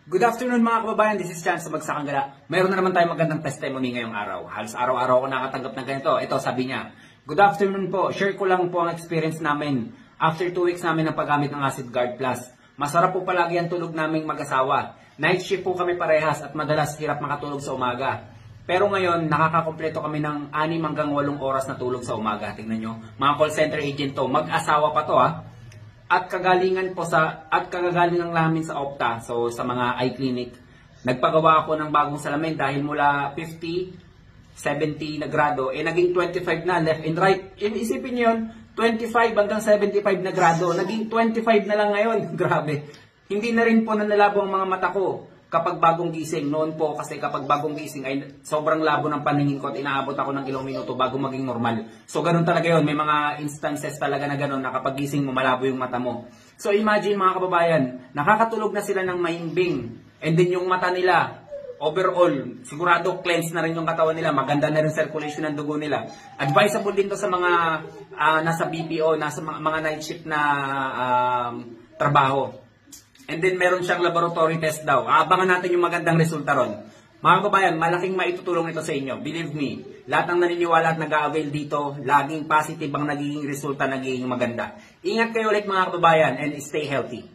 Good afternoon mga kababayan, this is Chance sa Bagsakang Gala. Mayroon na naman tayong magandang testimony ngayong araw. Halos araw-araw ako nakatanggap ng ganito. Ito, sabi niya, good afternoon po, share ko lang po ang experience namin. After 2 weeks namin ng paggamit ng Acid Guard Plus. Masarap po palagi ang tulog naming mag-asawa. Night shift po kami parehas at madalas hirap makatulog sa umaga. Pero ngayon, nakakakompleto kami ng 6 hanggang 8 oras na tulog sa umaga. Tingnan nyo, mga call center agent to, mag-asawa pa to At kagagaling namin sa Opta, so sa mga eye clinic. Nagpagawa ako ng bagong salamin dahil mula 50, 70 na grado, naging 25 na left and right. Isipin niyo yun, 25 hanggang 75 na grado, naging 25 na lang ngayon. Grabe. Hindi na rin po nanlalabo ang mga mata ko kapag bagong gising. Noon po kasi kapag bagong gising ay sobrang labo ng paningin ko at inaabot ako ng ilang minuto bago maging normal. So ganun talaga yun. May mga instances talaga na ganun na kapag gising mo malabo yung mata mo. So imagine mga kababayan, nakakatulog na sila ng mahimbing. And then yung mata nila, overall, sigurado cleanse na rin yung katawan nila. Maganda na rin circulation ng dugo nila. Advisable din to sa mga nasa BPO, nasa mga night shift na trabaho. And then meron siyang laboratory test daw. Abangan natin yung magandang resulta ron. Mga kababayan, malaking maitutulong ito sa inyo. Believe me, lahat ng naniniwala at nag-a-avail dito, laging positive ang nagiging resulta, nagiging maganda. Ingat kayo ulit mga kababayan and stay healthy.